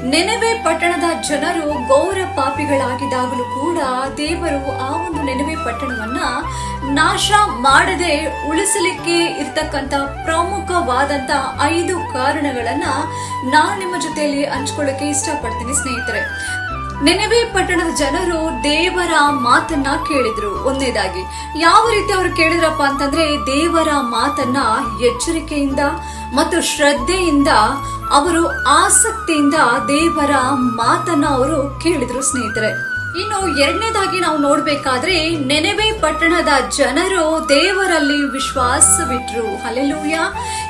ನೆನೆವೆ ಪಟ್ಟಣದ ಜನರು ಘೋರ ಪಾಪಿಗಳಾಗಿದ್ದಾಗಲೂ ಕೂಡ ದೇವರು ಆ ಒಂದು ನೆನೆವೆ ಪಟ್ಟಣವನ್ನ ನಾಶ ಮಾಡದೆ ಉಳಿಸಲಿಕ್ಕೆ ಇರ್ತಕ್ಕಂತ ಪ್ರಮುಖವಾದಂತ 5 ಕಾರಣಗಳನ್ನ ನಾನು ನಿಮ್ಮ ಜೊತೆಯಲ್ಲಿ ಹಂಚ್ಕೊಳ್ಳಕ್ಕೆ ಇಷ್ಟಪಡ್ತೀನಿ ಸ್ನೇಹಿತರೆ. ನೆನೆವೆ ಪಟ್ಟಣದ ಜನರು ದೇವರ ಮಾತನ್ನ ಕೇಳಿದ್ರು. ಒಂದನೇದಾಗಿ ಯಾವ ರೀತಿ ಅವರು ಕೇಳಿದ್ರಪ್ಪ ಅಂತಂದ್ರೆ, ದೇವರ ಮಾತನ್ನ ಎಚ್ಚರಿಕೆಯಿಂದ ಮತ್ತು ಶ್ರದ್ಧೆಯಿಂದ ಅವರು ಆಸಕ್ತಿಯಿಂದ ದೇವರ ಮಾತನ್ನ ಅವರು ಕೇಳಿದ್ರು ಸ್ನೇಹಿತರೆ. ಇನ್ನು ಎರಡನೇದಾಗಿ ನಾವು ನೋಡ್ಬೇಕಾದ್ರೆ, ನೆನೆವೆ ಪಟ್ಟಣದ ಜನರು ದೇವರಲ್ಲಿ ವಿಶ್ವಾಸವಿಟ್ರು. ಹಲ್ಲೆಲೂಯಾ.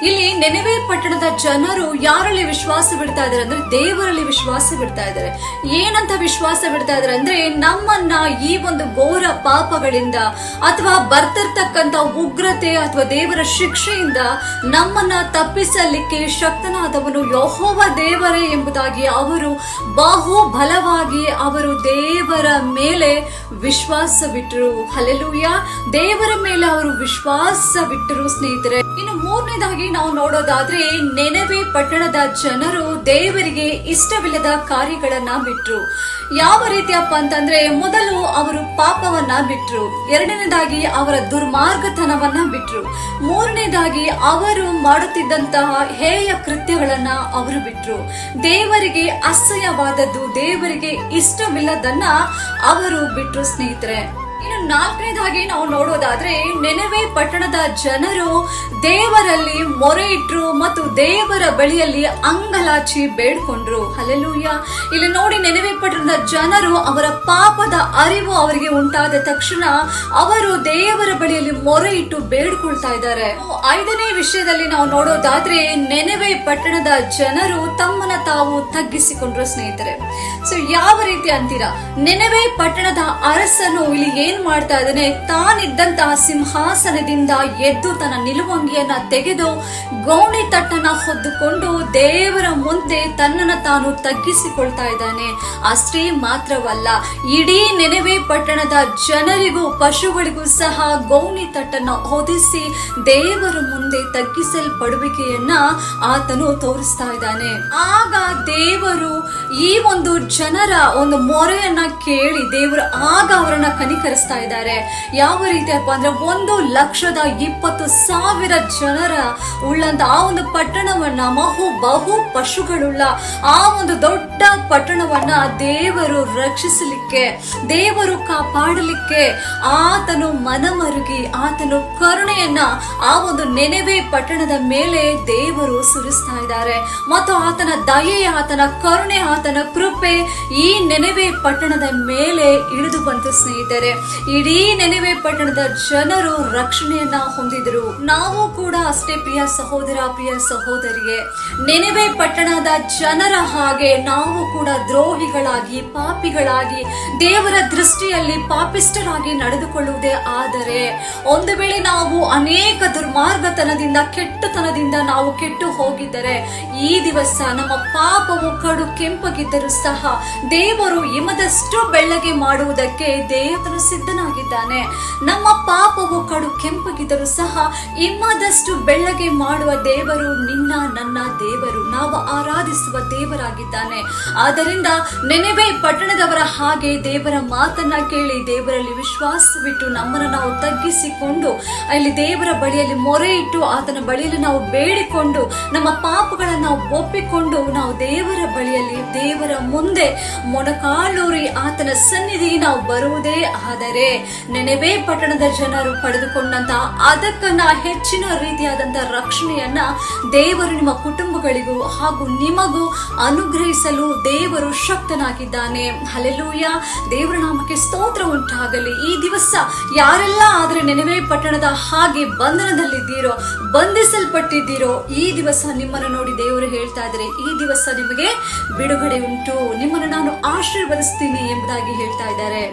ಇಲ್ಲಿ ನೆನೆವೆ ಪಟ್ಟಣದ ಜನರು ಯಾರಲ್ಲಿ ವಿಶ್ವಾಸ ಬಿಡ್ತಾ ಇದಾರೆ ಅಂದ್ರೆ, ದೇವರಲ್ಲಿ ವಿಶ್ವಾಸ ಬಿಡ್ತಾ ಇದ್ದಾರೆ. ಏನಂತ ವಿಶ್ವಾಸ ಬಿಡ್ತಾ ಇದಾರೆ ಅಂದ್ರೆ, ನಮ್ಮನ್ನ ಈ ಒಂದು ಘೋರ ಪಾಪಗಳಿಂದ ಅಥವಾ ಬರ್ತಿರ್ತಕ್ಕಂತ ಉಗ್ರತೆ ಅಥವಾ ದೇವರ ಶಿಕ್ಷೆಯಿಂದ ನಮ್ಮನ್ನ ತಪ್ಪಿಸಲಿಕ್ಕೆ ಶಕ್ತನಾದವನು ಯೆಹೋವ ದೇವರೇ ಎಂಬುದಾಗಿ ಅವರು ಬಹು ಬಲವಾಗಿ ಅವರು ದೇವರ ಮೇಲೆ ವಿಶ್ವಾಸವಿಟ್ಟರು. ಹಲ್ಲೆಲೂಯಾ. ದೇವರ ಮೇಲೆ ಅವರು ವಿಶ್ವಾಸವಿಟ್ಟರು ಸ್ನೇಹಿತರೆ. ಇನ್ನು ಮೂರನೇದಾಗಿ ನಾವು ನೋಡೋದಾದ್ರೆ, ನೆನೆವೆ ಪಟ್ಟಣದ ಜನರು ದೇವರಿಗೆ ಇಷ್ಟವಿಲ್ಲದ ಕಾರ್ಯಗಳನ್ನ ಬಿಟ್ರು. ಯಾವ ರೀತಿಯಪ್ಪ ಅಂತಂದ್ರೆ, ಮೊದಲು ಅವರು ಪಾಪವನ್ನ ಬಿಟ್ರು, ಎರಡನೇದಾಗಿ ಅವರ ದುರ್ಮಾರ್ಗತನವನ್ನ ಬಿಟ್ರು, ಮೂರನೇದಾಗಿ ಅವರು ಮಾಡುತ್ತಿದ್ದಂತಹ ಹೇಯ ಕೃತ್ಯಗಳನ್ನ ಅವರು ಬಿಟ್ರು. ದೇವರಿಗೆ ಅಸಹ್ಯವಾದದ್ದು, ದೇವರಿಗೆ ಇಷ್ಟವಿಲ್ಲದನ್ನ ಅವರು ಬಿಟ್ರು ಸ್ನೇಹಿತರೆ. ಇನ್ನು ನಾಲ್ಕನೇದಾಗಿ ನಾವು ನೋಡೋದಾದ್ರೆ, ನೆನೆವೆ ಪಟ್ಟಣದ ಜನರು ದೇವರಲ್ಲಿ ಮೊರೆ ಇಟ್ರು ಮತ್ತು ದೇವರ ಬಳಿಯಲ್ಲಿ ಅಂಗಲಾಚಿ ಬೇಡ್ಕೊಂಡ್ರು. ಹಲ್ಲೆಲೂಯಾ. ಇಲ್ಲಿ ನೋಡಿ, ನೆನೆವೆ ಪಟ್ಟಣದ ಜನರು ಅವರ ಪಾಪದ ಅರಿವು ಅವರಿಗೆ ಉಂಟಾದ ತಕ್ಷಣ ಅವರು ದೇವರ ಬಳಿಯಲ್ಲಿ ಮೊರೆ ಇಟ್ಟು ಬೇಡ್ಕೊಳ್ತಾ ಇದ್ದಾರೆ. 5ನೇ ವಿಷಯದಲ್ಲಿ ನಾವು ನೋಡೋದಾದ್ರೆ, ನೆನೆವೆ ಪಟ್ಟಣದ ಜನರು ತಮ್ಮನ್ನ ತಾವು ತಗ್ಗಿಸಿಕೊಂಡ್ರು ಸ್ನೇಹಿತರೆ. ಸೊ ಯಾವ ರೀತಿ ಅಂತೀರಾ? ನೆನೆವೆ ಪಟ್ಟಣದ ಅರಸನು ಇಲ್ಲಿ ಏನ್ ಮಾಡ್ತಾ ಇದ್ದಾನೆ, ತಾನಿದ್ದಂತಹ ಸಿಂಹಾಸನದಿಂದ ಎದ್ದು ತನ್ನ ನಿಲುವಂಗಿಯನ್ನ ತೆಗೆದು ಗೋಣಿ ತಟ್ಟನ್ನ ಹೊದ್ದುಕೊಂಡು ದೇವರ ಮುಂದೆ ತನ್ನನ್ನು ತಾನು ತಗ್ಗಿಸಿಕೊಳ್ತಾ ಇದ್ದಾನೆ. ಅಷ್ಟೇ ಮಾತ್ರವಲ್ಲ, ಇಡೀ ನೆನೆವೆ ಪಟ್ಟಣದ ಜನರಿಗೂ ಪಶುಗಳಿಗೂ ಸಹ ಗೋಣಿ ತಟ್ಟನ್ನ ಹೊದಿಸಿ ದೇವರ ಮುಂದೆ ತಗ್ಗಿಸಲ್ಪಡುವಿಕೆಯನ್ನ ಆತನು ತೋರಿಸ್ತಾ ಇದ್ದಾನೆ. ಆಗ ದೇವರು ಈ ಒಂದು ಜನರ ಒಂದು ಮೊರೆಯನ್ನ ಕೇಳಿ ದೇವರು ಆಗ ಅವರನ್ನ ಕನಿಕರಿಸ್ತಾ ಇದ್ದಾರೆ. ಯಾವ ರೀತಿಯಪ್ಪ ಅಂದ್ರೆ, 1,20,000 ಜನರ ಉಳ್ಳಂತ ಆ ಒಂದು ಪಟ್ಟಣವನ್ನ, ಬಹು ಪಶುಗಳುಳ್ಳ ಆ ಒಂದು ದೊಡ್ಡ ಪಟ್ಟಣವನ್ನ ದೇವರು ರಕ್ಷಿಸಲಿಕ್ಕೆ, ದೇವರು ಕಾಪಾಡಲಿಕ್ಕೆ ಆತನು ಮನಮರುಗಿ ಆತನು ಕರುಣೆಯನ್ನ ಆ ಒಂದು ನೆನೆವೆ ಪಟ್ಟಣದ ಮೇಲೆ ದೇವರು ಸುರಿಸ್ತಾ ಇದ್ದಾರೆ. ಮತ್ತು ಆತನ ದಯೆ, ಆತನ ಕರುಣೆ, ಆತನ ಕೃಪೆ ಈ ನೆನೆವೆ ಪಟ್ಟಣದ ಮೇಲೆ ಇಳಿದು ಬಂತು ಸ್ನೇಹಿತರೆ. ಇಡೀ ನೆನೆವೆ ಪಟ್ಟಣದ ಜನರು ರಕ್ಷಣೆಯನ್ನ ಹೊಂದಿದ್ರು. ನಾವು ಕೂಡ ಅಷ್ಟೇ ಪ್ರಿಯ ಸಹೋದರ, ಪ್ರಿಯ ಸಹೋದರಿಗೆ, ನೆನೆವೆ ಪಟ್ಟಣದ ಜನರ ಹಾಗೆ ನಾವು ಕೂಡ ದ್ರೋಹಿಗಳಾಗಿ, ಪಾಪಿಗಳಾಗಿ, ದೇವರ ದೃಷ್ಟಿಯಲ್ಲಿ ಪಾಪಿಷ್ಟರಾಗಿ ನಡೆದುಕೊಳ್ಳುವುದೇ ಆದರೆ, ಒಂದು ವೇಳೆ ನಾವು ಅನೇಕ ದುರ್ಮಾರ್ಗತನದಿಂದ, ಕೆಟ್ಟತನದಿಂದ ನಾವು ಕೆಟ್ಟು ಹೋಗಿದ್ದರೆ, ಈ ದಿವಸ ನಮ್ಮ ಪಾಪವು ಕಡು ಕೆಂಪಗಿದ್ದರೂ ಸಹ ದೇವರು ಹಿಮದಷ್ಟು ಬೆಳ್ಳಗೆ ಮಾಡುವುದಕ್ಕೆ ದೇವರು ಸಿದ್ಧನಾಗಿದ್ದಾನೆ. ನಮ್ಮ ಪಾಪವು ಕಡು ಕೆಂಪಗಿದ್ದರೂ ಸಹ ಹಿಮದಷ್ಟು ಬೆಳ್ಳಗೆ ಮಾಡುವ ದೇವರು ನಿನ್ನ ನನ್ನ ದೇವರು, ನಾವು ಆರಾಧಿಸುವ ದೇವರಾಗಿದ್ದಾನೆ. ಆದ್ದರಿಂದ ನೆನೆವೆ ಪಟ್ಟಣದವರ ಹಾಗೆ ದೇವರ ಮಾತನ್ನ ಕೇಳಿ ದೇವರಲ್ಲಿ ವಿಶ್ವಾಸವಿಟ್ಟು ನಮ್ಮನ್ನು ನಾವು ತಗ್ಗಿಸಿಕೊಂಡು ಅಲ್ಲಿ ದೇವರ ಬಳಿಯಲ್ಲಿ ಮೊರೆ ಇಟ್ಟು ಆತನ ಬಳಿಯಲ್ಲಿ ನಾವು ಬೇಡಿಕೊಂಡು ನಮ್ಮ ಪಾಪಗಳನ್ನು ನಾವು ಒಪ್ಪಿಕೊಂಡು ನಾವು ದೇವರ ಬಳಿಯಲ್ಲಿ, ದೇವರ ಮುಂದೆ ಮೊಣಕಾಲೂರಿ ಆತನ ಸನ್ನಿಧಿಗೆ ನಾವು ಬರುವುದೇ ಆದರೆ, ನೆನೆವೆ ಪಟ್ಟಣದ ಜನರು ಪಡೆದುಕೊಂಡಂತಹ ಅದಕ್ಕನ್ನ ಹೆಚ್ಚಿನ ರೀತಿಯಾದಂತಹ ರಕ್ಷಣೆಯನ್ನ ದೇವರು ನಿಮ್ಮ ಕುಟುಂಬಗಳಿಗೂ ಹಾಗೂ ನಿಮಗೂ ಅನುಗ್ರಹಿಸಲು ದೇವರು ಶಕ್ತನಾಗಿದ್ದಾನೆ. ಹಲ್ಲೆಲೂಯಾ. ದೇವರ ನಾಮಕ್ಕೆ ಸ್ತೋತ್ರ ಉಂಟಾಗಲಿ. ಈ ದಿವಸ ಯಾರೆಲ್ಲ ಆದ್ರೆ ನೆನೆವೆ ಪಟ್ಟಣದ ಹಾಗೆ ಬಂಧನದಲ್ಲಿದ್ದೀರೋ, ಬಂಧಿಸಲ್ಪಟ್ಟಿದ್ದೀರೋ, ಈ ದಿವಸ ನಿಮ್ಮನ್ನು ನೋಡಿ ದೇವರು ಹೇಳ್ತಾ ಇದ್ದಾರೆ, ಈ ದಿವಸ ನಿಮಗೆ ಬಿಡುಗಡೆ ಉಂಟು, ನಿಮ್ಮನ್ನು ನಾನು ಆಶೀರ್ವದಿಸ್ತೀನಿ ಎಂಬುದಾಗಿ ಹೇಳ್ತಾ ಇದ್ದಾರೆ.